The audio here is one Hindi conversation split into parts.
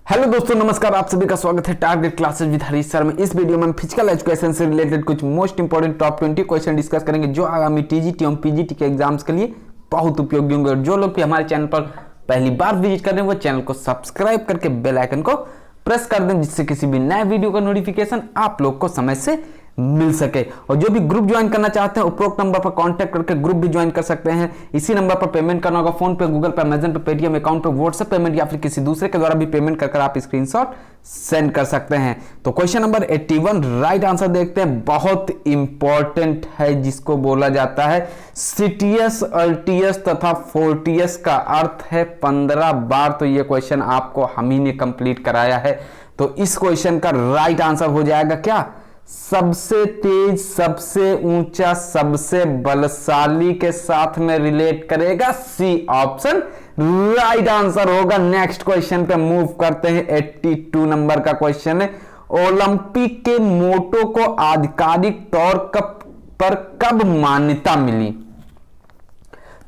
हेलो दोस्तों, नमस्कार। आप सभी का स्वागत है target classes with Harish sir में। इस वीडियो में हम फिजिकल एजुकेशन से रिलेटेड कुछ most important top 20 question discuss करेंगे जो आगामी टीजीटी एवं पीजीटी के एग्जाम्स के लिए बहुत उपयोगी होंगे। और जो लोग भी हमारे चैनल पर पहली बार विजिट कर रहे हैं वो चैनल को सब्सक्राइब करके बेल आइकन को प्रेस कर दें, जिससे किसी भी नए वीडियो का नोटिफिकेशन आप लोग को समय से मिल सके। और जो भी ग्रुप ज्वाइन करना चाहते हैं उपरोक्त नंबर पर कांटेक्ट करके ग्रुप भी ज्वाइन कर सकते हैं। इसी नंबर पर पेमेंट करना होगा। फोन पे, गूगल पे, अमेजन पे, पेटीएम अकाउंट पे, व्हाट्सएप पेमेंट या फिर किसी दूसरे के द्वारा भी पेमेंट कर आप स्क्रीनशॉट सेंड कर सकते हैं। तो क्वेश्चन नंबर 81 राइट आंसर देखते हैं। बहुत इंपॉर्टेंट है, जिसको बोला जाता है सिटियस, अल्टियस तथा फोर्टियस का अर्थ है 15 बार। तो ये क्वेश्चन आपको हम ही ने कंप्लीट कराया है। तो इस क्वेश्चन का राइट आंसर हो जाएगा क्या? सबसे तेज, सबसे ऊंचा, सबसे बलशाली के साथ में रिलेट करेगा। सी ऑप्शन राइट आंसर होगा। नेक्स्ट क्वेश्चन पे मूव करते हैं। 82 नंबर का क्वेश्चन है, ओलंपिक के मोटो को आधिकारिक तौर पर कब मान्यता मिली?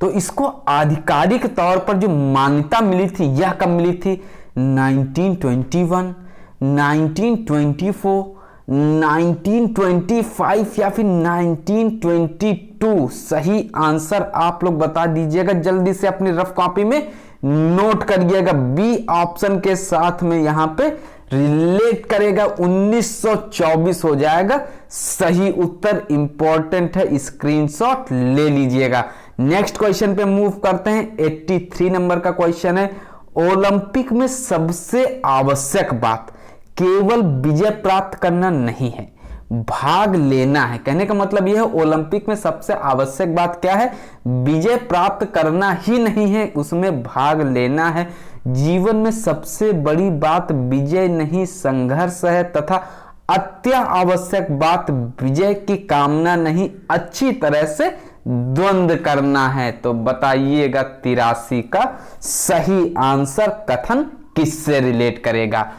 तो इसको आधिकारिक तौर पर जो मान्यता मिली थी यह कब मिली थी? 1921, 1924, 1925 या फिर 1922। सही आंसर आप लोग बता दीजिएगा जल्दी से अपनी रफ कॉपी में नोट करिएगा। बी ऑप्शन के साथ में यहां पे रिलेट करेगा। 1924 हो जाएगा सही उत्तर। इंपॉर्टेंट है, स्क्रीनशॉट ले लीजिएगा। नेक्स्ट क्वेश्चन पे मूव करते हैं। 83 नंबर का क्वेश्चन है, ओलंपिक में सबसे आवश्यक बात केवल विजय प्राप्त करना नहीं है, भाग लेना है। कहने का मतलब यह है ओलंपिक में सबसे आवश्यक बात क्या है? विजय प्राप्त करना ही नहीं है, उसमें भाग लेना है। जीवन में सबसे बड़ी बात विजय नहीं संघर्ष है, तथा अत्यावश्यक बात विजय की कामना नहीं, अच्छी तरह से द्वंद्व करना है। तो बताइएगा 83 का सही आंसर कथन किससे रिलेट करेगा?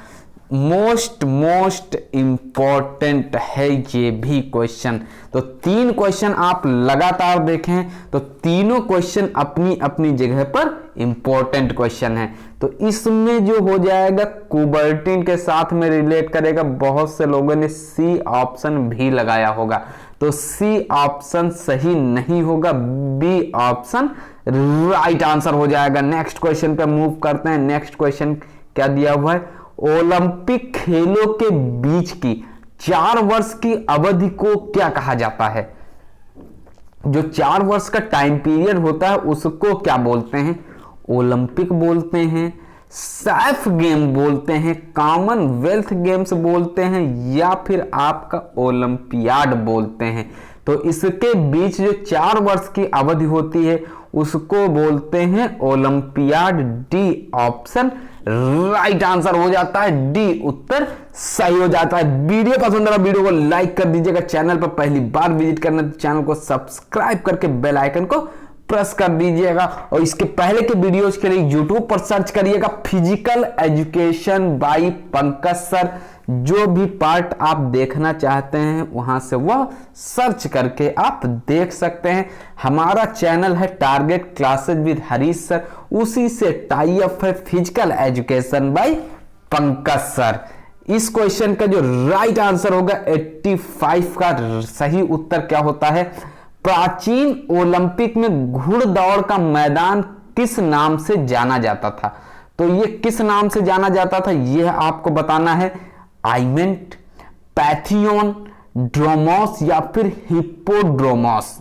मोस्ट इंपॉर्टेंट है ये भी क्वेश्चन। तो 3 क्वेश्चन आप लगातार देखें तो तीनों क्वेश्चन अपनी अपनी जगह पर इंपॉर्टेंट क्वेश्चन है। तो इसमें जो हो जाएगा कुबर्टिन के साथ में रिलेट करेगा। बहुत से लोगों ने सी ऑप्शन भी लगाया होगा, तो सी ऑप्शन सही नहीं होगा। बी ऑप्शन राइट आंसर हो जाएगा। नेक्स्ट क्वेश्चन पे मूव करते हैं। नेक्स्ट क्वेश्चन क्या दिया हुआ है? ओलंपिक खेलों के बीच की 4 वर्ष की अवधि को क्या कहा जाता है? जो 4 वर्ष का टाइम पीरियड होता है उसको क्या बोलते हैं? ओलंपिक बोलते हैं, सैफ गेम बोलते हैं, कॉमनवेल्थ गेम्स बोलते हैं, या फिर आपका ओलंपियाड बोलते हैं। तो इसके बीच जो 4 वर्ष की अवधि होती है उसको बोलते हैं olympiad. D option right answer हो जाता है। डी उत्तर सही हो जाता है। वीडियो पसंद आया वीडियो को लाइक कर दीजिएगा। चैनल पर पहली बार विजिट करना तो चैनल को सब्सक्राइब करके बेल आइकन को प्रेस कर दीजिएगा। और इसके पहले के वीडियोज के लिए यूट्यूब पर सर्च करिएगा physical education by Pankaj sir. जो भी पार्ट आप देखना चाहते हैं वहां से वह सर्च करके आप देख सकते हैं। हमारा चैनल है target classes with Harish sir, उसी से टाई अप है physical education by Pankaj sir. इस क्वेश्चन का जो राइट आंसर होगा 85 का सही उत्तर क्या होता है? प्राचीन ओलंपिक में घुड़दौड़ का मैदान किस नाम से जाना जाता था? तो ये किस नाम से जाना जाता था यह आपको बताना है। आइमेंट, पैथियन, ड्रोमोस या फिर हिप्पोड्रोमोस।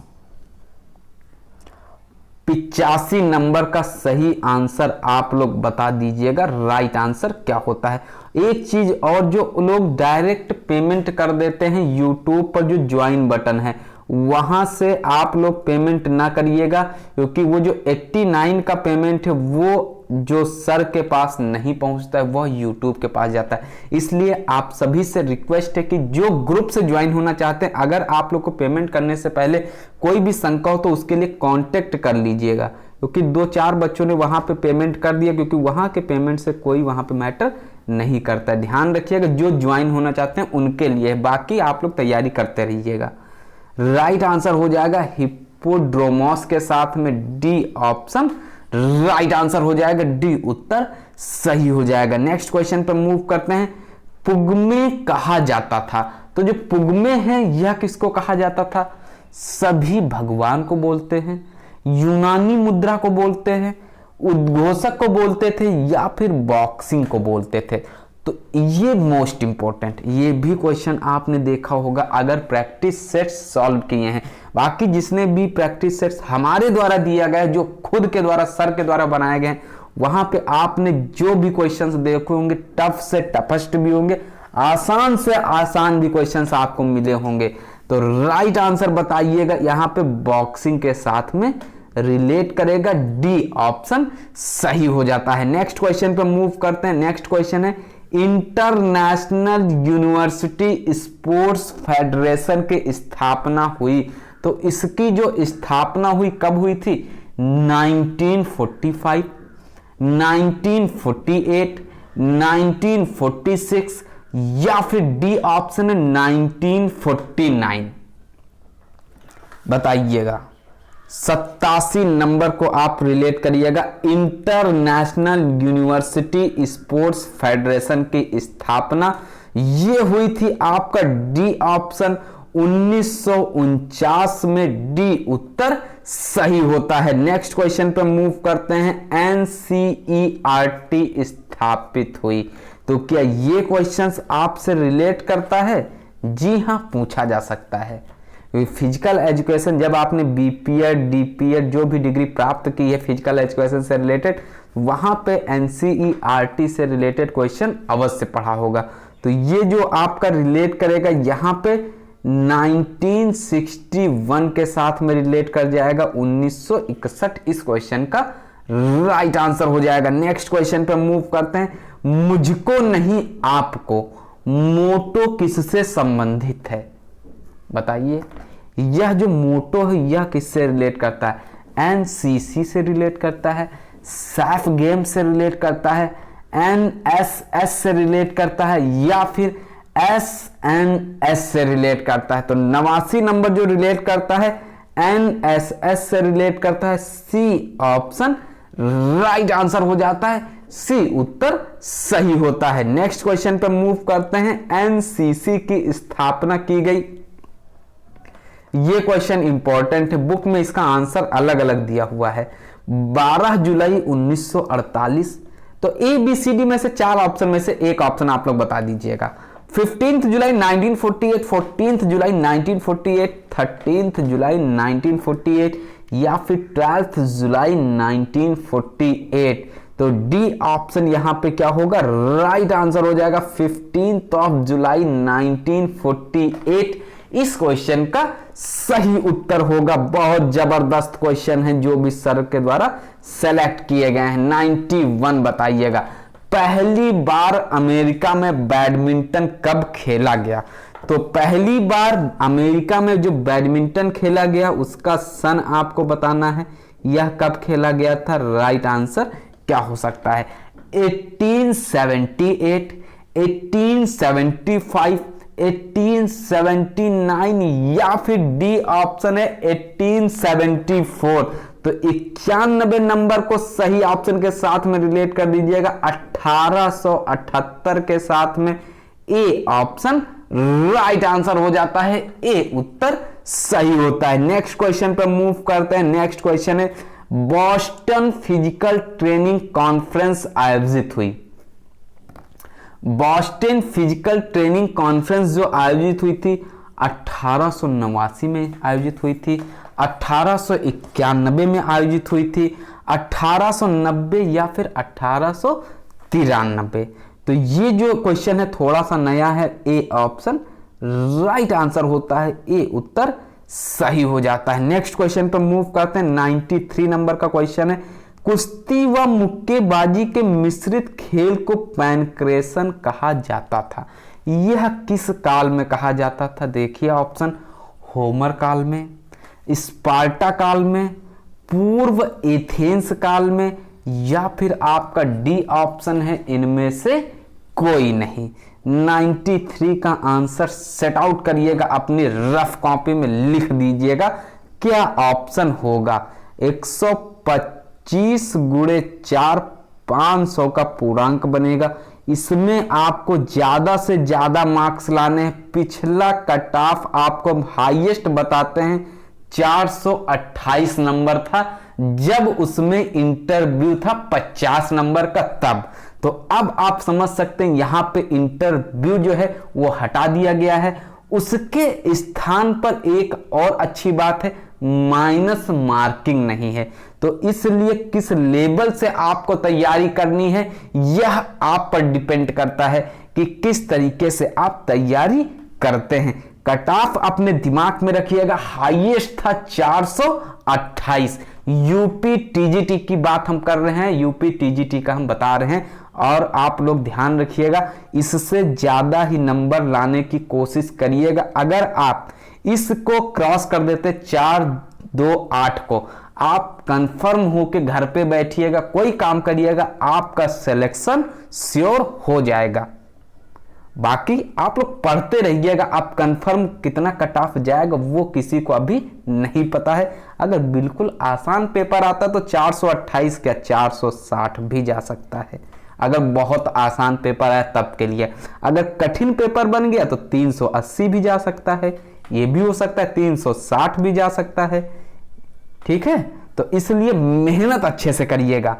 85 नंबर का सही आंसर आप लोग बता दीजिएगा राइट आंसर क्या होता है। एक चीज और, जो लोग डायरेक्ट पेमेंट कर देते हैं यूट्यूब पर जो ज्वाइन बटन है वहां से आप लोग पेमेंट ना करिएगा, क्योंकि वो जो 89 का पेमेंट है वो जो सर के पास नहीं पहुंचता है वह यूट्यूब के पास जाता है। इसलिए आप सभी से रिक्वेस्ट है कि जो ग्रुप से ज्वाइन होना चाहते हैं, अगर आप लोग को पेमेंट करने से पहले कोई भी शंका हो तो उसके लिए कांटेक्ट कर लीजिएगा, क्योंकि 2-4 बच्चों ने वहां पे पेमेंट कर दिया, क्योंकि वहां के पेमेंट से कोई वहां पे मैटर नहीं करता। ध्यान रखिएगा, जो ज्वाइन होना चाहते हैं उनके लिए, बाकी आप लोग तैयारी करते रहिएगा। राइट आंसर हो जाएगा हिप्पोड्रोमोस के साथ में डी ऑप्शन राइट आंसर हो जाएगा डी, उत्तर सही हो जाएगा। नेक्स्ट क्वेश्चन पर मूव करते हैं। पुगमे कहा जाता था, तो जो पुगमे हैं यह किसको कहा जाता था? सभी भगवान को बोलते हैं, यूनानी मुद्रा को बोलते हैं, उद्घोषक को बोलते थे, या फिर बॉक्सिंग को बोलते थे। तो ये मोस्ट इंपॉर्टेंट, ये भी क्वेश्चन आपने देखा होगा अगर प्रैक्टिस सेट्स सॉल्व किए हैं। बाकी जिसने भी प्रैक्टिस सेट्स हमारे द्वारा दिया गया है, जो खुद के द्वारा सर के द्वारा बनाए गए हैं, वहां पे आपने जो भी क्वेश्चंस देखे होंगे टफ से टफेस्ट भी होंगे, आसान से आसान भी क्वेश्चंस आपको मिले होंगे। तो राइट आंसर बताइएगा, यहां पे बॉक्सिंग के साथ में रिलेट करेगा, डी ऑप्शन सही हो जाता है। नेक्स्ट क्वेश्चन पे मूव करते हैं। नेक्स्ट क्वेश्चन है इंटरनेशनल यूनिवर्सिटी स्पोर्ट्स फेडरेशन की स्थापना हुई, तो इसकी जो स्थापना हुई कब हुई थी? 1945, 1948, 1946 या फिर डी ऑप्शन है 1949। बताइएगा, 87 नंबर को आप रिलेट करिएगा। इंटरनेशनल यूनिवर्सिटी स्पोर्ट्स फेडरेशन की स्थापना ये हुई थी आपका डी ऑप्शन 1949 में, डी उत्तर सही होता है। नेक्स्ट क्वेश्चन पे मूव करते हैं। एनसीईआरटी स्थापित हुई, तो क्या ये क्वेश्चंस आपसे रिलेट करता है? जी हां, पूछा जा सकता है। फिजिकल एजुकेशन, जब आपने बीपीएड डीपीएड जो भी डिग्री प्राप्त की है फिजिकल एजुकेशन से रिलेटेड, वहां पे एनसीईआरटी से रिलेटेड क्वेश्चन अवश्य पढ़ा होगा। तो ये जो आपका रिलेट करेगा यहां पे 1961 के साथ में रिलेट कर जाएगा, 1961 इस क्वेश्चन का राइट आंसर हो जाएगा। नेक्स्ट क्वेश्चन पे मूव करते हैं। मुझको नहीं आपको मोटो किससे संबंधित है? बताइए, यह जो मोटो है यह किससे रिलेट करता है? एनसीसी से रिलेट करता है, सैफ गेम से रिलेट करता है, एनएसएस से रिलेट करता है, या फिर एसएनएस से रिलेट करता है? तो 89 नंबर जो रिलेट करता है एनएसएस से रिलेट करता है, सी ऑप्शन राइट आंसर हो जाता है, सी उत्तर सही होता है। नेक्स्ट क्वेश्चन पे मूव करते हैं। एनसीसी की स्थापना की गई, ये क्वेश्चन इंपॉर्टेंट है, बुक में इसका आंसर अलग अलग दिया हुआ है। 12 जुलाई 1948, तो ए बी सी डी में से 4 ऑप्शन में से एक ऑप्शन आप लोग बता दीजिएगा। 15 जुलाई 1948, 14 जुलाई 1948, 13 जुलाई 1948 या फिर 12 जुलाई 1948। तो डी ऑप्शन यहां पे क्या होगा? राइट आंसर हो जाएगा 15 जुलाई 1948 इस क्वेश्चन का सही उत्तर होगा। बहुत जबरदस्त क्वेश्चन है जो भी सर के द्वारा सेलेक्ट किए गए हैं। 91 बताइएगा, पहली बार अमेरिका में बैडमिंटन कब खेला गया? तो पहली बार अमेरिका में जो बैडमिंटन खेला गया उसका सन आपको बताना है, यह कब खेला गया था? राइट आंसर क्या हो सकता है? 1878, 1875, 1879 या फिर डी ऑप्शन है 1874। तो 91 नंबर को सही ऑप्शन के साथ में रिलेट कर दीजिएगा 1878 के साथ में, ए ऑप्शन राइट आंसर हो जाता है, ए उत्तर सही होता है। नेक्स्ट क्वेश्चन पर मूव करते हैं। नेक्स्ट क्वेश्चन है बॉस्टन फिजिकल ट्रेनिंग कॉन्फ्रेंस आयोजित हुई। बॉस्टन फिजिकल ट्रेनिंग कॉन्फ्रेंस जो आयोजित हुई थी 1889 में आयोजित हुई थी, 1891 में आयोजित हुई थी, 1890 या फिर 1893। तो ये जो क्वेश्चन है थोड़ा सा नया है, ए ऑप्शन राइट आंसर होता है, ए उत्तर सही हो जाता है। नेक्स्ट क्वेश्चन पर मूव करते हैं। 93 नंबर का क्वेश्चन है कुश्ती व मुक्केबाजी के मिश्रित खेल को पैनक्रेशन कहा जाता था। यह किस काल में कहा जाता था? देखिए ऑप्शन, होमर काल में, स्पार्टा काल में, पूर्व एथेंस काल में, या फिर आपका डी ऑप्शन है इनमें से कोई नहीं। 93 का आंसर सेट आउट करिएगा, अपनी रफ कॉपी में लिख दीजिएगा क्या ऑप्शन होगा। 125 25 गुणे 4 500 का पूर्णांक बनेगा। इसमें आपको ज्यादा से ज्यादा मार्क्स लाने हैं। पिछला कट ऑफ आपको हाईएस्ट बताते हैं 428 नंबर था, जब उसमें इंटरव्यू था 50 नंबर का तब। तो अब आप समझ सकते हैं यहां पे इंटरव्यू जो है वो हटा दिया गया है। उसके स्थान पर एक और अच्छी बात है, माइनस मार्किंग नहीं है। तो इसलिए किस लेवल से आपको तैयारी करनी है यह आप पर डिपेंड करता है कि किस तरीके से आप तैयारी करते हैं। कट ऑफ अपने दिमाग में रखिएगा, हाईएस्ट था 428। यूपी टीजीटी की बात हम कर रहे हैं, यूपी टीजीटी का हम बता रहे हैं, और आप लोग ध्यान रखिएगा इससे ज्यादा ही नंबर लाने की कोशिश करिएगा। अगर आप इसको क्रॉस कर देते 428 को, आप कंफर्म होके घर पे बैठिएगा, कोई काम करिएगा, आपका सिलेक्शन श्योर हो जाएगा। बाकी आप लोग पढ़ते रहिएगा, आप कंफर्म कितना कट ऑफ जाएगा वो किसी को अभी नहीं पता है। अगर बिल्कुल आसान पेपर आता तो 428 क्या 460 भी जा सकता है, अगर बहुत आसान पेपर है तब के लिए। अगर कठिन पेपर बन गया तो 380 भी जा सकता है, ये भी हो सकता है 360 भी जा सकता है। ठीक है, तो इसलिए मेहनत अच्छे से करिएगा।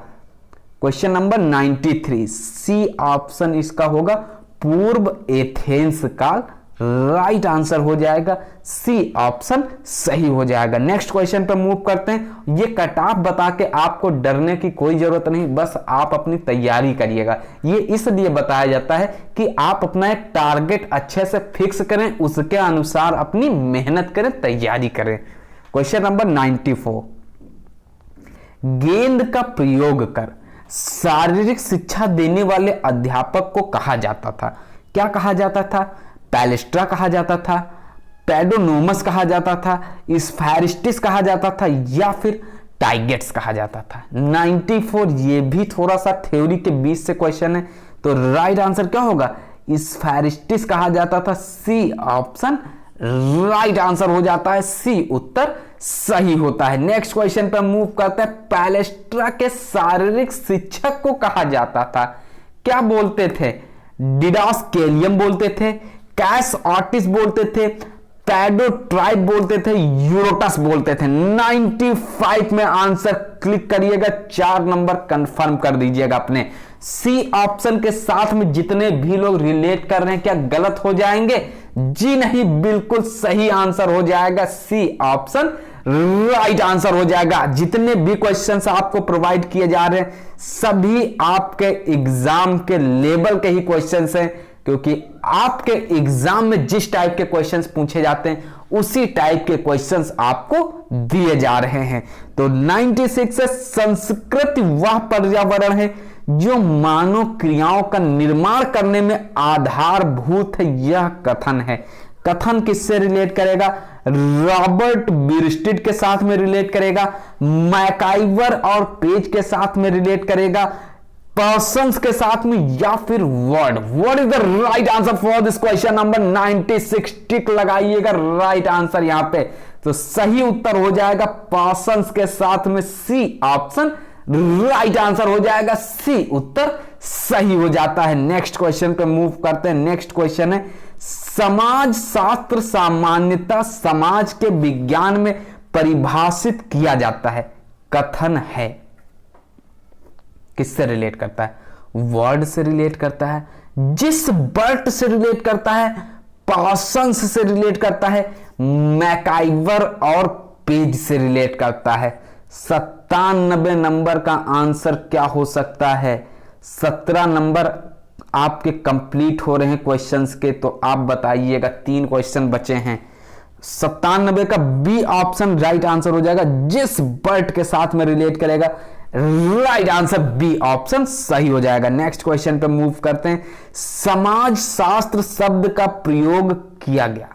क्वेश्चन नंबर 93, सी ऑप्शन इसका होगा पूर्व एथेंस काल। राइट आंसर हो जाएगा सी ऑप्शन सही हो जाएगा। नेक्स्ट क्वेश्चन पर मूव करते हैं। ये कट ऑफ बता के आपको डरने की कोई जरूरत नहीं, बस आप अपनी तैयारी करिएगा। ये इसलिए बताया जाता है कि आप अपना एक टारगेट अच्छे से फिक्स करें, उसके अनुसार अपनी मेहनत करें, तैयारी करें। क्वेश्चन नंबर 94, गेंद का प्रयोग कर शारीरिक शिक्षा देने वाले अध्यापक को कहा जाता था। क्या कहा जाता था? पैलेस्ट्रा कहा जाता था, पेडोनोमस कहा जाता था, स्फेरिस्टिस कहा जाता था, या फिर टाइगेट्स कहा जाता था। 94 ये भी थोड़ा सा थ्योरी के बीच से क्वेश्चन है, तो राइट आंसर क्या होगा? स्फेरिस्टिस कहा जाता था। सी ऑप्शन राइट आंसर हो जाता है, सी उत्तर सही होता है। नेक्स्ट क्वेश्चन पर मूव करते हैं। पैलेस्ट्रा के शारीरिक शिक्षक को कहा जाता था, क्या बोलते थे? डिडास्केलियम बोलते थे, कैस ऑटिस बोलते थे, पैडोट्राइब बोलते थे, यूरोटस बोलते थे। 95 में आंसर क्लिक करिएगा, 4 नंबर कंफर्म कर दीजिएगा अपने। सी ऑप्शन के साथ में जितने भी लोग रिलेट कर रहे हैं क्या गलत हो जाएंगे? जी नहीं, बिल्कुल सही आंसर हो जाएगा। सी ऑप्शन राइट आंसर हो जाएगा। जितने भी क्वेश्चंस आपको प्रोवाइड किए जा रहे हैं सभी आपके एग्जाम के लेवल के ही क्वेश्चंस हैं, क्योंकि आपके एग्जाम में जिस टाइप के क्वेश्चंस पूछे जाते हैं उसी टाइप के क्वेश्चंस आपको दिए जा रहे हैं। तो 96 से संस्कृत वह पर्यावरण है जो मानव क्रियाओं का निर्माण करने में आधारभूत है। यह कथन है। कथन किससे रिलेट करेगा? रॉबर्ट बिरस्टिड के साथ में रिलेट करेगा, मैकाइवर और पेज के साथ में रिलेट करेगा, पर्सन्स के साथ में, या फिर word. What is the right answer for this question number 96? टिक लगाइएगा राइट आंसर यहां पे। तो सही उत्तर हो जाएगा पर्सन्स के साथ में, सी ऑप्शन राइट आंसर हो जाएगा, सी उत्तर सही हो जाता है। नेक्स्ट क्वेश्चन पे मूव करते हैं। नेक्स्ट क्वेश्चन है, समाज शास्त्र सामान्यतः समाज के विज्ञान में परिभाषित किया जाता है। कथन है। किससे रिलेट करता है? वर्ड से रिलेट करता है, जिस बर्ट से रिलेट करता है, पार्सन्स से रिलेट करता है, मैकाइवर और पेज से रिलेट करता है। 97 नंबर का आंसर क्या हो सकता है? 17 नंबर आपके कंप्लीट हो रहे हैं क्वेश्चंस के, तो आप बताइएगा। 3 क्वेश्चन बचे हैं। 97 का बी ऑप्शन राइट आंसर हो जाएगा, जिस बर्ट के साथ में रिलेट करेगा। राइट आंसर बी ऑप्शन सही हो जाएगा। नेक्स्ट क्वेश्चन पे मूव करते हैं। समाज शास्त्र शब्द का प्रयोग किया गया,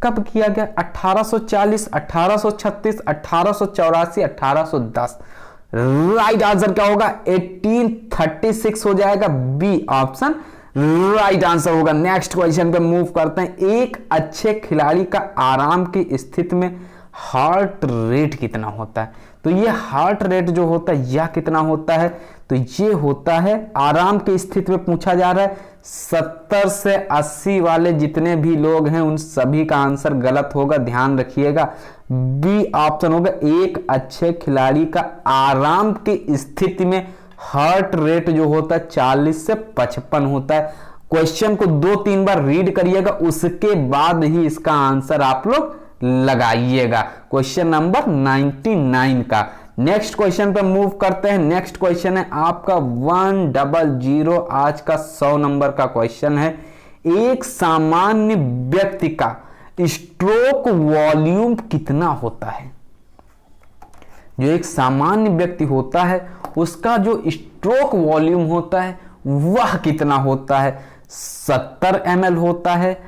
कब किया गया? 1840, 1836, 1884, 1810। राइट आंसर क्या होगा? 1836 हो जाएगा, बी ऑप्शन राइट आंसर होगा। नेक्स्ट क्वेश्चन पे मूव करते हैं। एक अच्छे खिलाड़ी का आराम की स्थिति में हार्ट रेट कितना होता है? तो ये हार्ट रेट जो होता है यह कितना होता है, तो ये होता है आराम की स्थिति में पूछा जा रहा है। 70 से 80 वाले जितने भी लोग हैं उन सभी का आंसर गलत होगा, ध्यान रखिएगा। बी ऑप्शन होगा, एक अच्छे खिलाड़ी का आराम की स्थिति में हार्ट रेट जो होता है 40 से 55 होता है। क्वेश्चन को 2-3 बार रीड करिएगा, उसके बाद ही इसका आंसर आप लोग लगाइएगा। क्वेश्चन नंबर 99 का। नेक्स्ट क्वेश्चन पे मूव करते हैं। नेक्स्ट क्वेश्चन है आपका 100, आज का 100 नंबर का क्वेश्चन है। एक सामान्य व्यक्ति का स्ट्रोक वॉल्यूम कितना होता है? जो एक सामान्य व्यक्ति होता है उसका जो स्ट्रोक वॉल्यूम होता है वह कितना होता है? 70 ml होता है,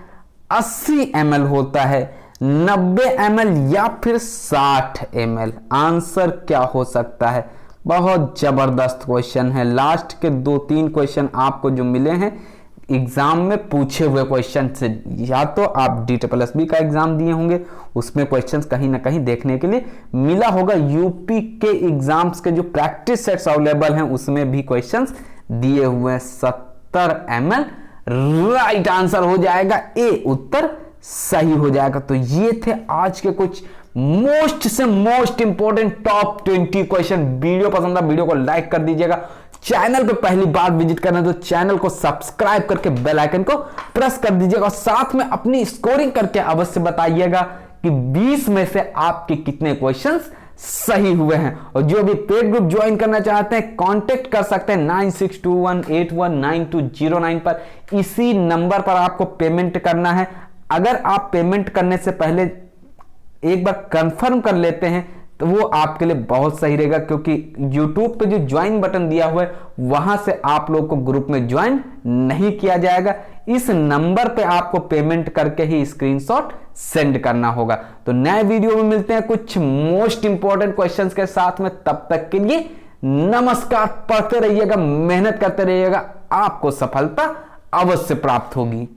80 ml होता है, 90 ml या फिर 60 ml? आंसर क्या हो सकता है? बहुत जबरदस्त क्वेश्चन है। लास्ट के 2-3 क्वेश्चन आपको जो मिले हैं एग्जाम में पूछे हुए क्वेश्चन से, या तो आप DSSB का एग्जाम दिए होंगे, उसमें क्वेश्चंस कहीं ना कहीं देखने के लिए मिला होगा। यूपी के एग्जाम्स के जो प्रैक्टिस सेट्स अवेलेबल हैं उसमें भी क्वेश्चंस दिए हुए हैं। 70 ml राइट आंसर हो जाएगा, ए उत्तर सही हो जाएगा। तो ये थे आज के कुछ मोस्ट से most important top 20 question. Video पसंद है वीडियो को लाइक कर दीजिएगा। चैनल पे पहली बार विजिट करना तो चैनल को सब्सक्राइब करके बेल आइकन को प्रेस कर दीजिएगा और साथ में अपनी स्कोरिंग करके अवश्य बताइएगा कि 20 में से आपके कितने क्वेश्चंस सही हुए हैं। और जो भी पेड ग्रुप ज्वाइन करना चाहते हैं कांटेक्ट कर सकते हैं 9621819209 पर। इसी नंबर पर आपको पेमेंट करना है। अगर आप पेमेंट करने से पहले एक बार कंफर्म कर लेते हैं तो वो आपके लिए बहुत सही रहेगा, क्योंकि YouTube पे जो ज्वाइन बटन दिया हुआ है वहां से आप लोग को ग्रुप में ज्वाइन नहीं किया जाएगा। इस नंबर पे आपको पेमेंट करके ही स्क्रीनशॉट सेंड करना होगा। तो नए वीडियो में मिलते हैं कुछ मोस्ट इंपॉर्टेंट क्वेश्चंस के साथ में। तब तक के लिए नमस्कार। पढ़ते रहिएगा, मेहनत करते रहिएगा, आपको सफलता अवश्य प्राप्त होगी।